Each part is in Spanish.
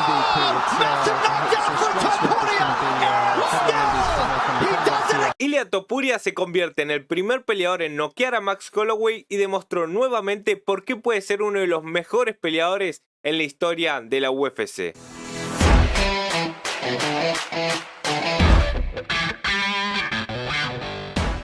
Massive knockdown from Topuria. And still, he does it. Ilia Topuria se convierte en el primer peleador en noquear a Max Holloway y demostró nuevamente por qué puede ser uno de los mejores peleadores en la historia de la UFC.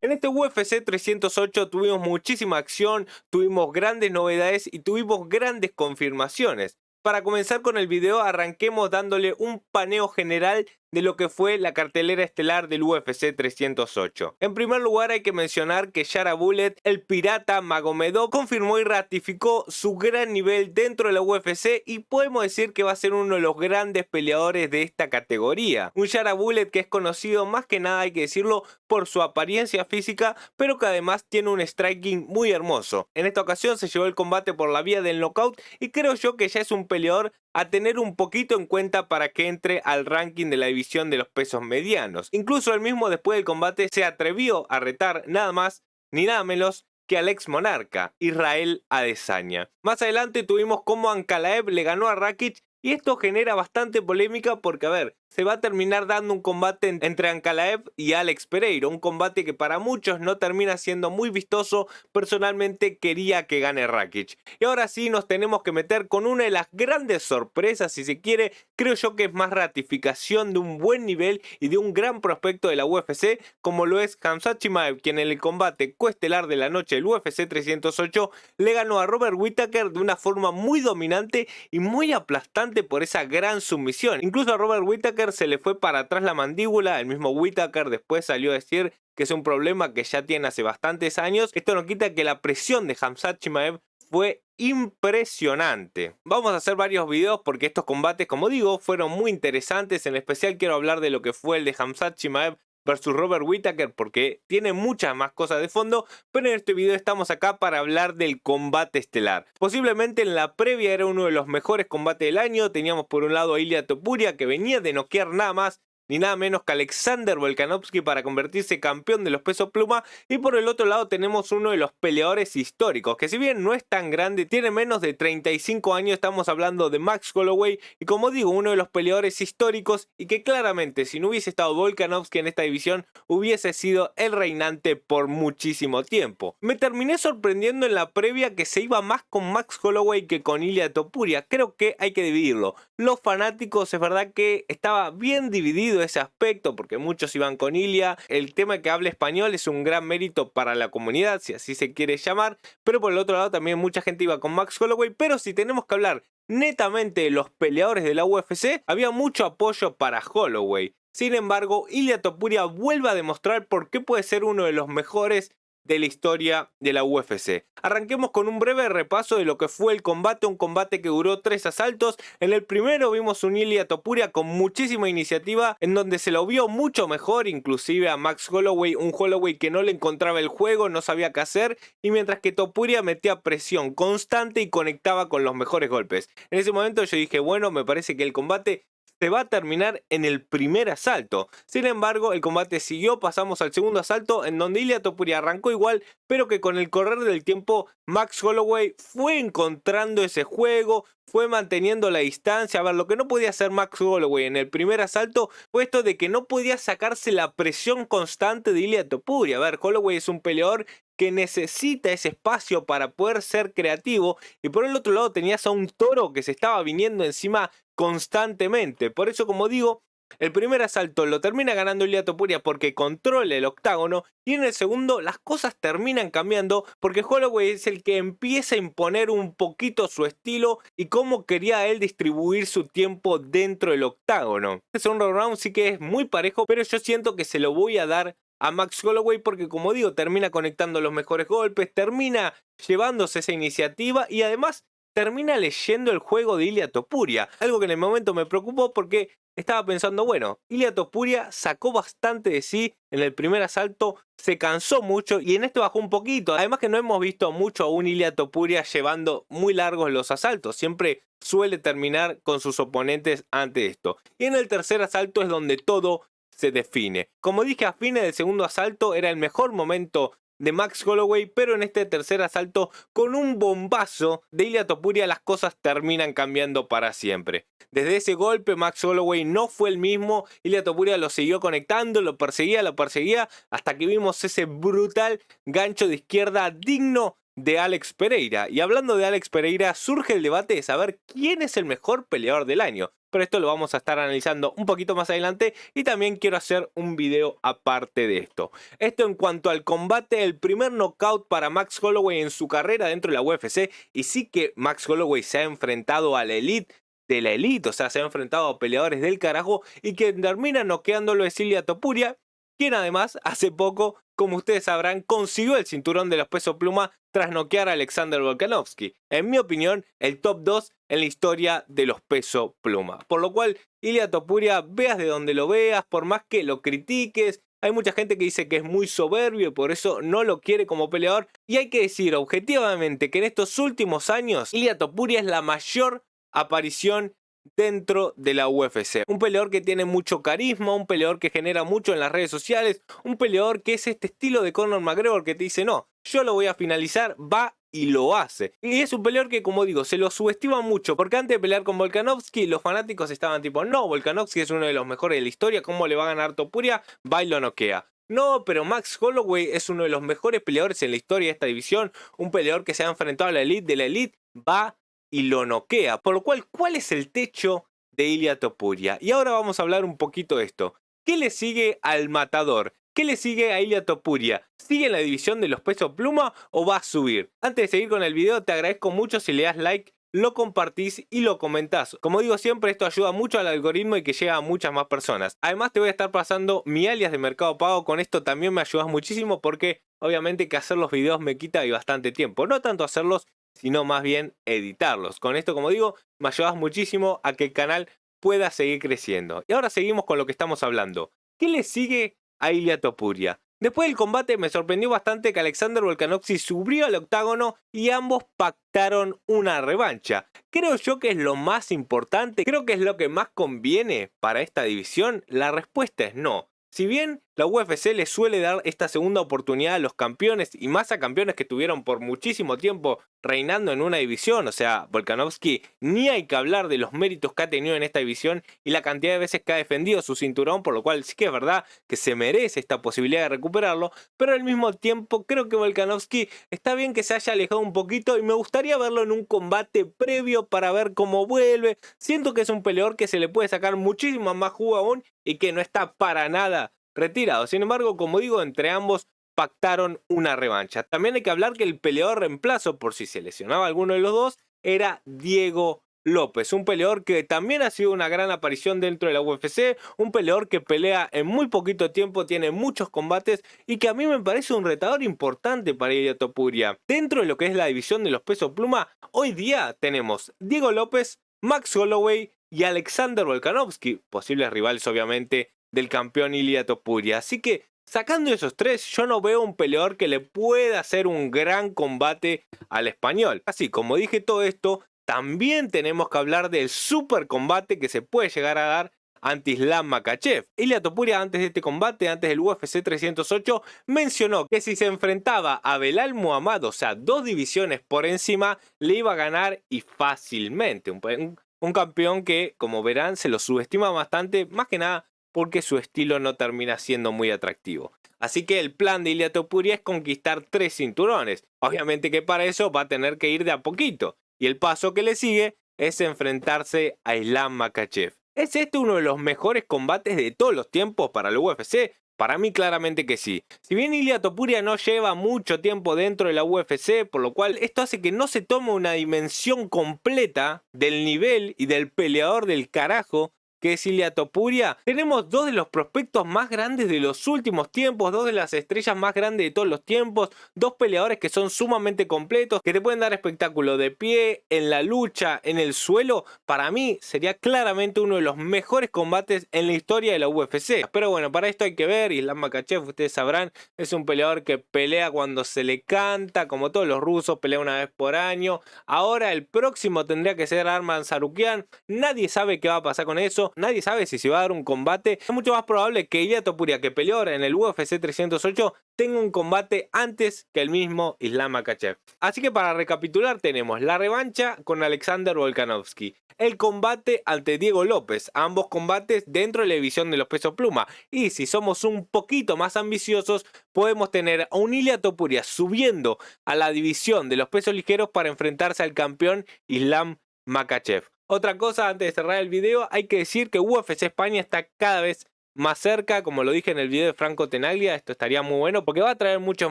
En este UFC 308 tuvimos muchísima acción, tuvimos grandes novedades y tuvimos grandes confirmaciones. Para comenzar con el video, arranquemos dándole un paneo general de lo que fue la cartelera estelar del UFC 308. En primer lugar hay que mencionar que Yara Bullet, el pirata Magomedov, confirmó y ratificó su gran nivel dentro de la UFC y podemos decir que va a ser uno de los grandes peleadores de esta categoría. Un Yara Bullet que es conocido más que nada, hay que decirlo, por su apariencia física, pero que además tiene un striking muy hermoso. En esta ocasión se llevó el combate por la vía del knockout y creo yo que ya es un peleador a tener un poquito en cuenta para que entre al ranking de la división de los pesos medianos. Incluso él mismo después del combate se atrevió a retar nada más ni nada menos que al ex monarca, Israel Adesanya. Más adelante tuvimos cómo Ankalaev le ganó a Rakic y esto genera bastante polémica porque, a ver, se va a terminar dando un combate entre Ankalaev y Alex Pereira, un combate que para muchos no termina siendo muy vistoso. Personalmente quería que gane Rakic. Y ahora sí nos tenemos que meter con una de las grandes sorpresas, si se quiere, creo yo que es más ratificación de un buen nivel y de un gran prospecto de la UFC, como lo es Khamzat Chimaev, quien en el combate coestelar de la noche del UFC 308 le ganó a Robert Whittaker de una forma muy dominante y muy aplastante por esa gran sumisión. Incluso a Robert Whittaker se le fue para atrás la mandíbula. El mismo Whittaker después salió a decir que es un problema que ya tiene hace bastantes años. Esto no quita que la presión de Khamzat Chimaev fue impresionante. Vamos a hacer varios videos porque estos combates, como digo, fueron muy interesantes. En especial quiero hablar de lo que fue el de Khamzat Chimaev versus Robert Whittaker porque tiene muchas más cosas de fondo, pero en este video estamos acá para hablar del combate estelar. Posiblemente en la previa era uno de los mejores combates del año. Teníamos por un lado a Ilia Topuria, que venía de noquear nada más ni nada menos que Alexander Volkanovski para convertirse campeón de los pesos pluma, y por el otro lado tenemos uno de los peleadores históricos, que si bien no es tan grande, tiene menos de 35 años, estamos hablando de Max Holloway, y como digo, uno de los peleadores históricos, y que claramente si no hubiese estado Volkanovski en esta división, hubiese sido el reinante por muchísimo tiempo. Me terminé sorprendiendo en la previa que se iba más con Max Holloway que con Ilia Topuria. Creo que hay que dividirlo. Los fanáticos, es verdad que estaba bien dividido ese aspecto porque muchos iban con Ilia. El tema de que hable español es un gran mérito para la comunidad, si así se quiere llamar, pero por el otro lado también mucha gente iba con Max Holloway. Pero si tenemos que hablar netamente de los peleadores de la UFC, había mucho apoyo para Holloway. Sin embargo, Ilia Topuria vuelve a demostrar por qué puede ser uno de los mejores de la historia de la UFC. Arranquemos con un breve repaso de lo que fue el combate, un combate que duró 3 asaltos. En el primero vimos un Ilia Topuria con muchísima iniciativa, en donde se lo vio mucho mejor, inclusive a Max Holloway, un Holloway que no le encontraba el juego, no sabía qué hacer, y mientras que Topuria metía presión constante y conectaba con los mejores golpes. En ese momento yo dije, bueno, me parece que el combate se va a terminar en el primer asalto. Sin embargo, el combate siguió, pasamos al segundo asalto, en donde Ilia Topuria arrancó igual, pero que con el correr del tiempo Max Holloway fue encontrando ese juego, fue manteniendo la distancia. A ver, lo que no podía hacer Max Holloway en el primer asalto fue esto de que no podía sacarse la presión constante de Ilia Topuria. A ver, Holloway es un peleador que necesita ese espacio para poder ser creativo, y por el otro lado tenías a un toro que se estaba viniendo encima constantemente. Por eso, como digo, el primer asalto lo termina ganando Ilia Topuria porque controla el octágono, y en el segundo las cosas terminan cambiando porque Holloway es el que empieza a imponer un poquito su estilo y cómo quería él distribuir su tiempo dentro del octágono. El segundo round sí que es muy parejo, pero yo siento que se lo voy a dar a Max Holloway porque, como digo, termina conectando los mejores golpes, termina llevándose esa iniciativa y además termina leyendo el juego de Ilia Topuria. Algo que en el momento me preocupó porque estaba pensando, bueno, Ilia Topuria sacó bastante de sí en el primer asalto, se cansó mucho y en este bajó un poquito. Además que no hemos visto mucho a un Ilia Topuria llevando muy largos los asaltos. Siempre suele terminar con sus oponentes ante esto. Y en el tercer asalto es donde todo se define. Como dije, a fines del segundo asalto era el mejor momento de Max Holloway, pero en este tercer asalto con un bombazo de Ilia Topuria las cosas terminan cambiando para siempre. Desde ese golpe Max Holloway no fue el mismo, Ilia Topuria lo siguió conectando, lo perseguía, hasta que vimos ese brutal gancho de izquierda digno de Alex Pereira. Y hablando de Alex Pereira, surge el debate de saber quién es el mejor peleador del año. Pero esto lo vamos a estar analizando un poquito más adelante y también quiero hacer un video aparte de esto. Esto en cuanto al combate, el primer knockout para Max Holloway en su carrera dentro de la UFC. Y sí que Max Holloway se ha enfrentado a la elite de la elite, o sea, se ha enfrentado a peleadores del carajo y que termina noqueándolo es Ilia Topuria, quien además hace poco, como ustedes sabrán, consiguió el cinturón de los pesos pluma tras noquear a Alexander Volkanovski. En mi opinión, el top 2 en la historia de los pesos pluma. Por lo cual, Ilia Topuria, veas de donde lo veas, por más que lo critiques, hay mucha gente que dice que es muy soberbio y por eso no lo quiere como peleador. Y hay que decir objetivamente que en estos últimos años, Ilia Topuria es la mayor aparición dentro de la UFC. Un peleador que tiene mucho carisma, un peleador que genera mucho en las redes sociales, un peleador que es este estilo de Conor McGregor que te dice no, yo lo voy a finalizar, va y lo hace. Y es un peleador que, como digo, se lo subestima mucho, porque antes de pelear con Volkanovski, los fanáticos estaban tipo, no, Volkanovski es uno de los mejores de la historia, ¿cómo le va a ganar Topuria? Va y lo noquea. No, pero Max Holloway es uno de los mejores peleadores en la historia de esta división, un peleador que se ha enfrentado a la elite de la elite, va y lo noquea. Por lo cual, ¿cuál es el techo de Ilia Topuria? Y ahora vamos a hablar un poquito de esto. ¿Qué le sigue al matador? ¿Qué le sigue a Ilia Topuria? ¿Sigue en la división de los pesos pluma o va a subir? Antes de seguir con el video, te agradezco mucho si le das like, lo compartís y lo comentás. Como digo siempre, esto ayuda mucho al algoritmo y que llega a muchas más personas. Además, te voy a estar pasando mi alias de Mercado Pago. Con esto también me ayudas muchísimo porque obviamente que hacer los videos me quita bastante tiempo. No tanto hacerlos, sino más bien editarlos. Con esto, como digo, me ayudas muchísimo a que el canal pueda seguir creciendo. Y ahora seguimos con lo que estamos hablando. ¿Qué le sigue a Ilia Topuria? Después del combate me sorprendió bastante que Alexander Volkanovski subió al octágono y ambos pactaron una revancha. Creo yo que es lo más importante, creo que es lo que más conviene para esta división. La respuesta es no. Si bien la UFC le suele dar esta segunda oportunidad a los campeones y más a campeones que tuvieron por muchísimo tiempo reinando en una división, o sea, Volkanovski, ni hay que hablar de los méritos que ha tenido en esta división y la cantidad de veces que ha defendido su cinturón, por lo cual sí que es verdad que se merece esta posibilidad de recuperarlo, pero al mismo tiempo creo que Volkanovski está bien que se haya alejado un poquito y me gustaría verlo en un combate previo para ver cómo vuelve. Siento que es un peleador que se le puede sacar muchísimo más jugo aún y que no está para nada retirado. Sin embargo, como digo, entre ambos pactaron una revancha. También hay que hablar que el peleador reemplazo, por si se lesionaba alguno de los dos, era Diego López, un peleador que también ha sido una gran aparición dentro de la UFC, un peleador que pelea en muy poquito tiempo, tiene muchos combates y que a mí me parece un retador importante para Ilia Topuria. Dentro de lo que es la división de los pesos pluma, hoy día tenemos Diego López, Max Holloway y Alexander Volkanovski, posibles rivales obviamente del campeón Ilia Topuria. Así que sacando esos tres, yo no veo un peleador que le pueda hacer un gran combate al español. Así como dije todo esto, también tenemos que hablar del super combate que se puede llegar a dar ante Islam Makhachev. Ilia Topuria antes de este combate, antes del UFC 308, mencionó que si se enfrentaba a Belal Muhammad, o sea, 2 divisiones por encima, le iba a ganar y fácilmente. Un campeón que, como verán, se lo subestima bastante, más que nada porque su estilo no termina siendo muy atractivo. Así que el plan de Ilia Topuria es conquistar 3 cinturones. Obviamente que para eso va a tener que ir de a poquito. Y el paso que le sigue es enfrentarse a Islam Makhachev. ¿Es este uno de los mejores combates de todos los tiempos para la UFC? Para mí claramente que sí. Si bien Ilia Topuria no lleva mucho tiempo dentro de la UFC, por lo cual esto hace que no se tome una dimensión completa del nivel y del peleador del carajo que es Ilia Topuria, tenemos 2 de los prospectos más grandes de los últimos tiempos, 2 de las estrellas más grandes de todos los tiempos, 2 peleadores que son sumamente completos, que te pueden dar espectáculo de pie, en la lucha, en el suelo. Para mí sería claramente uno de los mejores combates en la historia de la UFC. Pero bueno, para esto hay que ver, Islam Makhachev, ustedes sabrán, es un peleador que pelea cuando se le canta, como todos los rusos, pelea una vez por año. Ahora el próximo tendría que ser Arman Tsarukyan, nadie sabe qué va a pasar con eso. nadie sabe si se va a dar un combate. Es mucho más probable que Ilia Topuria, que peleó ahora en el UFC 308, tenga un combate antes que el mismo Islam Makhachev. Así que para recapitular tenemos la revancha con Alexander Volkanovski, el combate ante Diego López, ambos combates dentro de la división de los pesos pluma. Y si somos un poquito más ambiciosos, podemos tener a un Ilia Topuria subiendo a la división de los pesos ligeros para enfrentarse al campeón Islam Makhachev. Otra cosa antes de cerrar el video, hay que decir que UFC España está cada vez más cerca, como lo dije en el video de Franco Tenaglia. Esto estaría muy bueno porque va a traer muchos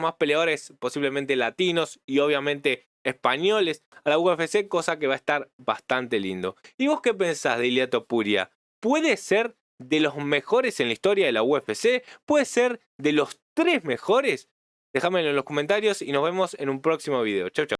más peleadores, posiblemente latinos y obviamente españoles a la UFC, cosa que va a estar bastante lindo. ¿Y vos qué pensás de Ilia Topuria? ¿Puede ser de los mejores en la historia de la UFC? ¿Puede ser de los 3 mejores? Déjamelo en los comentarios y nos vemos en un próximo video. Chau, chau.